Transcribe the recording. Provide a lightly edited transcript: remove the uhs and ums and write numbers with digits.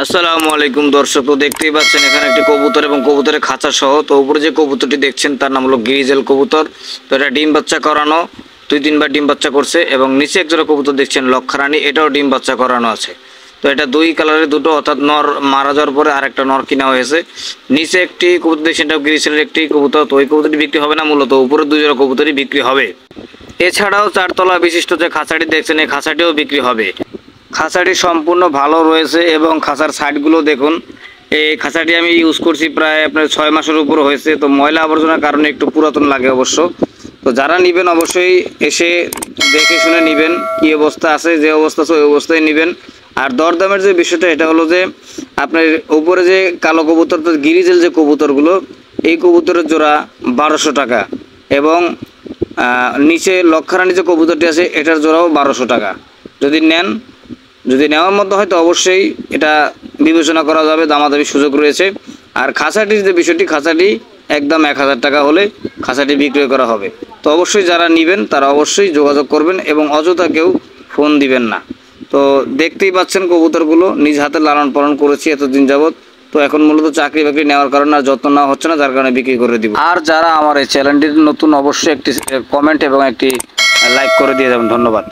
আসসালামু আলাইকুম দর্শক, তো দেখতেই পাচ্ছেন এখানে একটি কবুতর এবং কবুতরের খাঁচা সহ। তো উপরে যে কবুতরটি দেখছেন তার নাম হলো গ্রিজেল কবুতর। তো এটা ডিম বাচ্চা করানো, 2-3 বার ডিম বাচ্চা করছে। এবং নিচে একজোড়া কবুতর দেখছেন লক্ষারানী, এটাও ডিম বাচ্চা করানো আছে। তো এটা দুই কালারের দুটো, অর্থাৎ নর মারা যাওয়ার পরে আরেকটা নর কিনা হয়েছে। নিচে একটি কবুতর দেখছেন, এটা গ্রিজেলের একটি কবুতর। তো ওই কবুতরটি বিক্রি হবে না, মূলত উপরে 2 জোড়া কবুতরই বিক্রি হবে। এছাড়াও 4 তলা বিশিষ্ট যে খাঁচাটি দেখছেন, এই খাঁচাটিও বিক্রি হবে। খাঁচাটি সম্পূর্ণ ভালো রয়েছে এবং খাঁচার সাইডগুলো দেখুন। এই খাঁচাটি আমি ইউজ করছি প্রায় আপনার 6 মাসের উপর হয়েছে। তো ময়লা আবর্জনার কারণে একটু পুরাতন লাগে অবশ্য। তো যারা নেবেন অবশ্যই এসে দেখে শুনে নেবেন, কী অবস্থা আছে, যে অবস্থা আছে ওই অবস্থায় নেবেন। আর দরদামের যে বিষয়টা, এটা হলো যে আপনার উপরে যে কালো কবুতর, গ্রিজেল যে কবুতরগুলো, এই কবুতরের জোড়া 1200 টাকা। এবং নিচে লক্ষারানী যে কবুতরটি আছে, এটার জোড়াও 1200 টাকা। যদি নেওয়ার মতো হয় তো অবশ্যই এটা বিবেচনা করা যাবে, দামাদামি সুযোগ রয়েছে। আর খাঁচাটির যে বিষয়টি, খাঁচাটি একদম 1000 টাকা হলে খাঁচাটি বিক্রয় করা হবে। তো অবশ্যই যারা নেবেন তারা অবশ্যই যোগাযোগ করবেন এবং অযথা কেউ ফোন দিবেন না। তো দেখতেই পাচ্ছেন কবুতরগুলো নিজ হাতে লালন পালন করেছি এতদিন যাবৎ। তো এখন মূলত চাকরি বাকরি নেওয়ার কারণে আর যত্ন নেওয়া হচ্ছে না, যার কারণে বিক্রি করে দিব। আর যারা আমার এই চ্যানেলটির নতুন, অবশ্যই একটি কমেন্ট এবং একটি লাইক করে দিয়ে যাবেন। ধন্যবাদ।